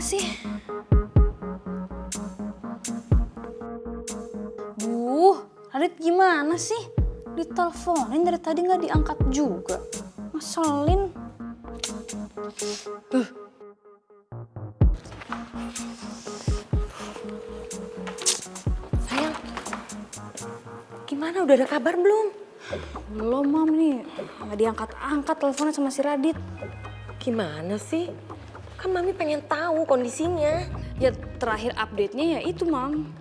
sih? Radit gimana sih? Diteleponin dari tadi nggak diangkat juga. Ngeselin. Sayang, gimana? Udah ada kabar belum? Belum, Mam, nih. Nggak diangkat-angkat teleponnya sama si Radit. Gimana sih? Kan Mami pengen tahu kondisinya. Ya terakhir update-nya ya itu, Mam.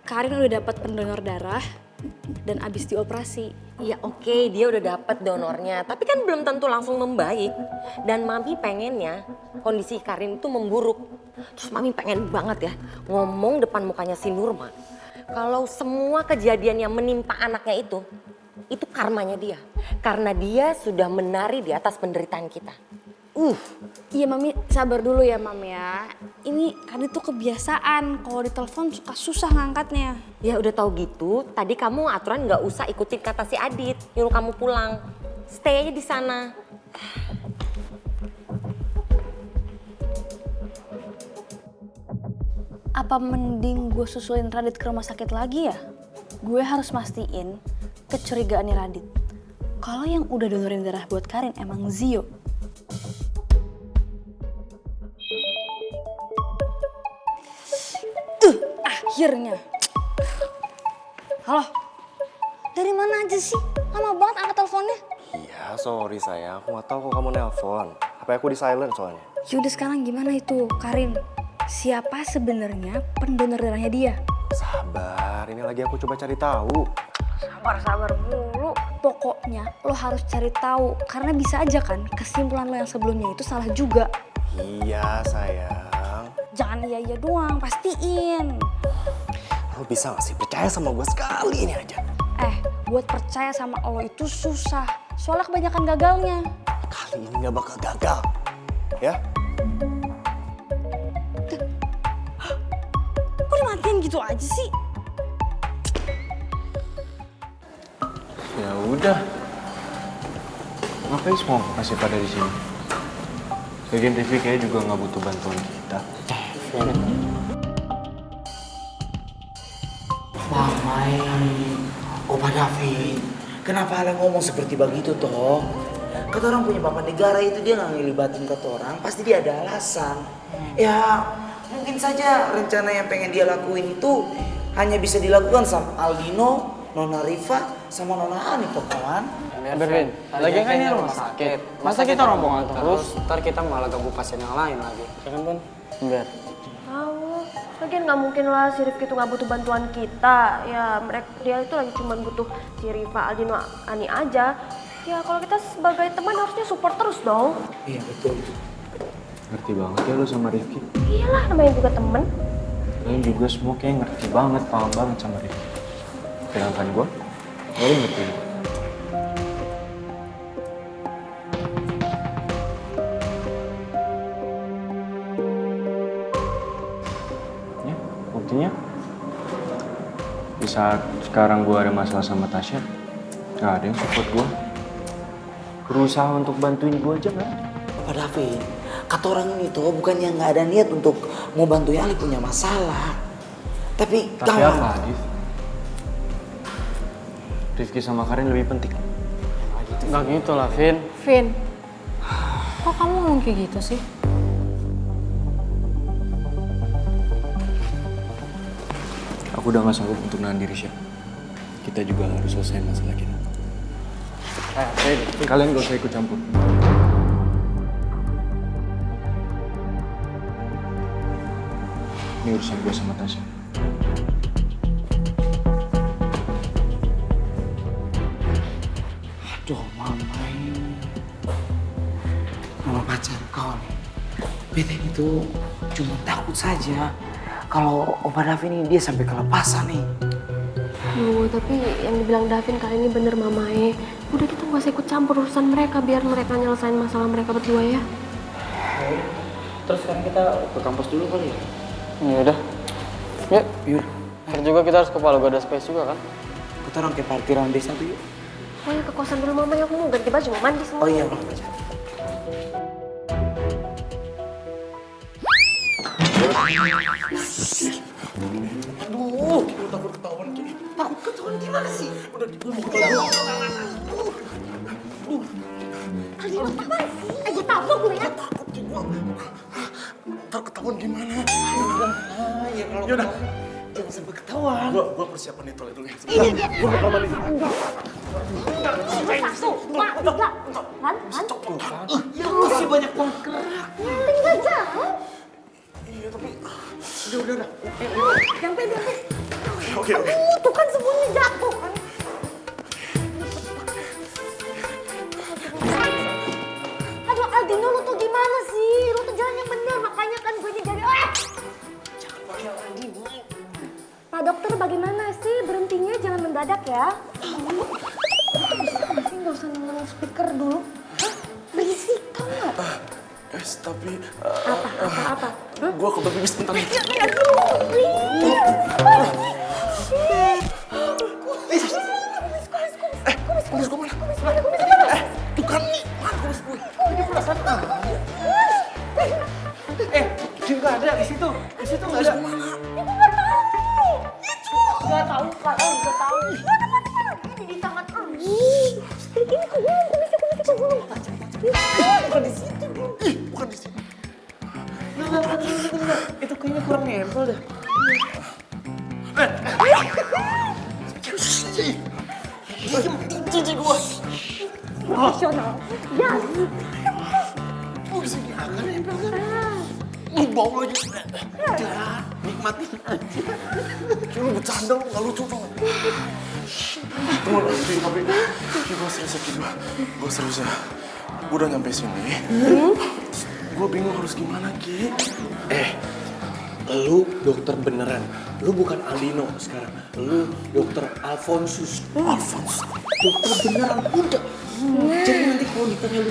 Karin udah dapat pendonor darah dan abis dioperasi. Ya oke, dia udah dapet donornya. Tapi kan belum tentu langsung membaik. Dan Mami pengennya kondisi Karin itu memburuk. Terus Mami pengen banget ya ngomong depan mukanya si Nurma. Kalau semua kejadian yang menimpa anaknya itu karmanya dia. Karena dia sudah menari di atas penderitaan kita. Iya, Mami sabar dulu ya, Mam ya. Ini Radit tuh kebiasaan kalau ditelepon suka susah ngangkatnya. Ya udah tahu gitu, tadi kamu aturan nggak usah ikutin kata si Adit, nyuruh kamu pulang. Stay aja di sana. Apa mending gue susulin Radit ke rumah sakit lagi ya? Gue harus mastiin kecurigaannya Radit. Kalau yang udah donorin darah buat Karin emang Zio. Akhirnya. Halo, dari mana aja sih? Lama banget angkat teleponnya. Iya, sorry sayang. Aku nggak tahu kok kamu nelpon. HP aku di silent soalnya. Yaudah sekarang gimana itu, Karin? Siapa sebenarnya pendonor darahnya dia? Sabar, ini lagi aku coba cari tahu. Sabar mulu. Pokoknya lo harus cari tahu. Karena bisa aja kan kesimpulan lo yang sebelumnya itu salah juga. Iya sayang. Jangan iya doang, pastiin. Lo bisa gak sih percaya sama gue sekali ini aja? Buat percaya sama lo itu susah. Soalnya kebanyakan gagalnya. Kali ini gak bakal gagal. Ya? Kok dimatiin gitu aja sih? Ya udah. Ngapain semua masih pada di sini? Bagian TV kayaknya juga nggak butuh bantuan kita. Mamai, Opa David, kenapa Ale ngomong seperti begitu toh? Kata orang punya bapak negara itu dia nggak ngelibatin kata orang, pasti dia ada alasan. Ya mungkin saja rencana yang pengen dia lakuin itu hanya bisa dilakukan sama Aldino, Nona Rifa, sama Nona Ani toh kawan. Bervin, lagi kan ini rumah sakit. Masa kita rombongan terus, ntar kita malah ganggu pasien yang lain lagi. Ya kan, Bun? Enggak. Tahu, lagian nggak mungkin lah si Rifki itu nggak butuh bantuan kita. Ya dia itu lagi cuma butuh si Rifa, Aldino, Ani aja. Ya kalau kita sebagai teman harusnya support terus dong. Iya betul. Ngerti banget ya lo sama Rifki. Iyalah, namanya juga temen. Kalian juga semua kayak ngerti banget, paham banget sama Rifki. Sedangkan gue, baru ngerti. Ya, buktinya di saat sekarang gue ada masalah sama Tasya, gak ada yang support gue. Berusaha untuk bantuin gue aja kan? Opa David, kata orang ini tuh bukannya nggak ada niat untuk mau bantuin Ali punya masalah. Tapi kawan. Apa, Adif? Rifki sama Karin lebih penting. Nggak gitu lah, Vin. Vin, kok kamu ngomong kayak gitu sih? Aku udah gak sanggup untuk nahan diri, Syah. Kita juga harus selesai masalah kita. Vin. Kalian gak usah ikut campur. Ini urusan gue sama Tasya. Aduh mamai. Nama pacar kau nih. Beta itu cuma takut saja kalau Opa David ini dia sampai kelepasan nih. Tapi yang dibilang Davin kali ini bener Mamae. Udah kita nggak usah ikut campur urusan mereka, biar mereka nyelesain masalah mereka berdua ya. Terus sekarang kita ke kampus dulu kali ya? Ya udah. Yuk. Yuk. Ntar juga kita harus ke Palu Gada Space juga kan? Kita orang ke parkiran desa tuh yuk. Oh ya ke kosan dulu Mama, aku mau ganti baju, mau mandi semua. Oh iya Mama. Aduh, gue takut ketahuan gini. Takut ketahuan gimana sih? Udah gue mau ketahuan. Gue tabok lu ya. Takut gue. Ntar ketahuan gimana? Ya kalau Yaudah. jangan sampai ketahuan. Gue persiapan di toilet dulu ya. Gue mau mandi. Satu, dua, tiga. Han. Ya masih banyak banget gerak. Tinggal jalan. Iya tapi udah. Yang pede. Oke. Tuh kan semuanya jatuh kan. Aduh Aldino, lu tuh gimana sih? Lu tuh jalan yang bener, makanya kan gue jadi jangan pakai Aldino. Pak dokter bagaimana sih? Berhentinya jangan mendadak ya. Masih nggak usah nongol speaker dulu. Hah? Berisik tau nggak? Guys, tapi Apa? gue ke pipis bentar. Kumis gue mana? Tuh kan nih, mana kumis gue? Ini perasaan Dia nggak ada di situ. Di situ nggak ada. Nggak tahu. Mana? Ini di tangan lu. Ini ke gulung, kumisnya ke gulung. bukan di situ. Ih, bukan di sini. Itu kayaknya kurang nempel dah. Cici gue. Profesional. Ya. Lu sini akan nempel kan? Lu bau lagi. Udah, nikmatin aja. Lu bercanda lu, gak lucu dong. Tunggu, tapi gue serius ya, gue serius ya. Gue udah nyampe sini. Gue bingung harus gimana, Ki. Lu dokter beneran. Lu bukan Aldino sekarang. Lu dokter Alfonsus. Alphonse. Dokter beneran udah. Jadi nanti kalau ditanya lu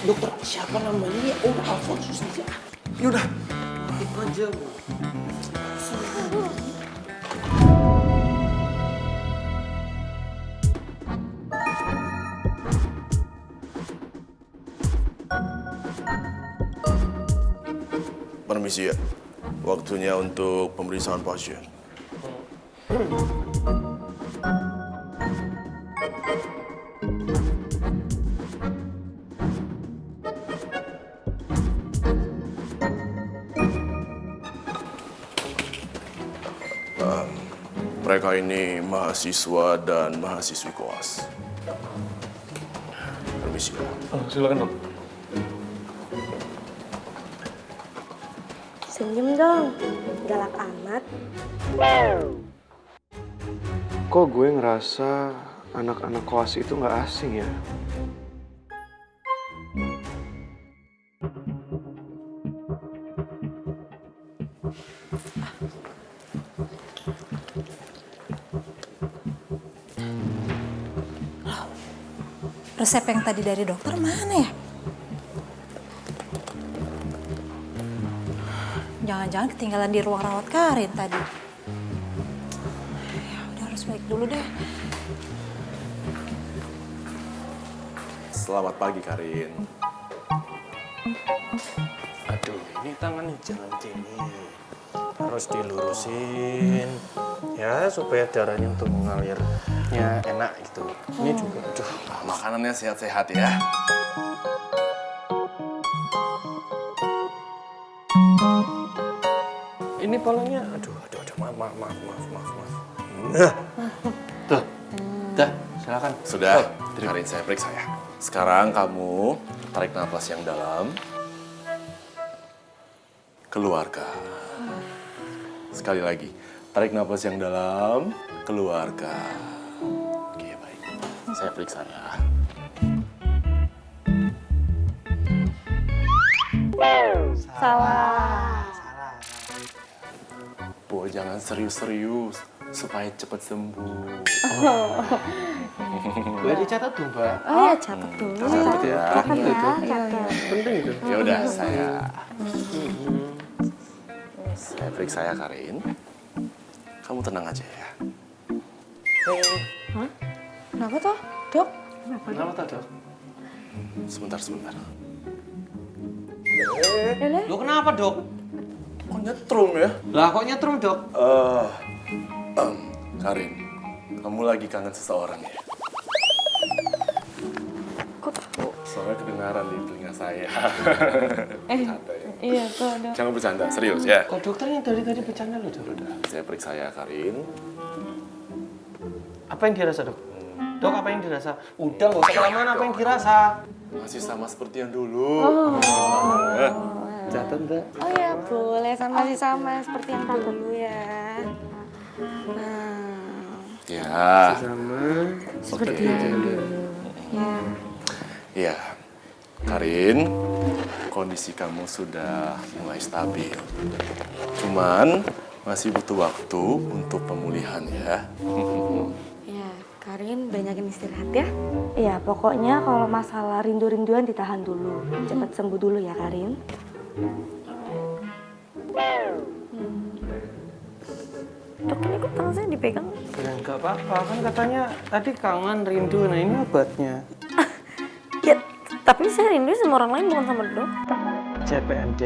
dokter siapa namanya ya udah Alfonsus aja. Yaudah. Itu aja bu. Permisi ya. Waktunya untuk pemeriksaan pasien. Mereka ini mahasiswa dan mahasiswi koas. Permisi ya. Silakan, Dok. Senyum dong. Galak amat. Kok gue ngerasa anak-anak koas itu nggak asing ya? Resep yang tadi dari dokter mana ya? Jangan-jangan ketinggalan di ruang rawat Karin tadi. Ya udah harus balik dulu deh. Selamat pagi, Karin. Aduh ini tangannya jangan gini. Harus dilurusin. Ya supaya darahnya untuk mengalirnya enak gitu. Ini juga aduh. Makanannya sehat-sehat ya. Ini palanya aduh maaf. Dah, silakan. Sudah, Karin saya periksa ya. Sekarang kamu tarik nafas yang dalam. Keluarkan. Sekali lagi, tarik nafas yang dalam, keluarkan. Oke, baik. Saya periksa ya. Salah. Bu, jangan serius-serius supaya cepat sembuh. Boleh dicatat tuh, Mbak. Oh ya catat dulu. Catat ya. Catat. Penting itu. Ya udah, saya periksa ya, Karin. Kamu tenang aja ya. Kenapa toh, Dok? Kenapa tuh, Dok? Sebentar. Lo kenapa, Dok? Kok nyetrum ya? Lah kok nyetrum, Dok? Karin, kamu lagi kangen seseorang ya? Kok tahu? Soalnya kedengaran di telinga saya. Bercanda ya. Iya tuh ada. Jangan bercanda, serius ya. Kok dokternya dari tadi bercanda loh, Dok? Udah, saya periksa ya Karin. Apa yang dirasa, Dok? Dok, apa yang dirasa? Udah, nggak usah kelamaan, apa yang dirasa? Masih sama seperti yang dulu. Catat, Mbak. Oh ya boleh, masih sama seperti yang dulu ya. Nah, Ya. Sama. seperti yang dulu. Ya. Iya. Karin, kondisi kamu sudah mulai stabil. Cuman masih butuh waktu untuk pemulihan ya. Ya, Karin banyakin istirahat ya. Iya, pokoknya kalau masalah rindu-rinduan ditahan dulu. Cepat sembuh dulu ya, Karin. Dok, ini kok tangan saya dipegang? Ya nggak apa-apa, kan katanya tadi kangen, rindu. Nah ini obatnya. Ya, tapi saya rindu sama orang lain bukan sama dokter. CPND.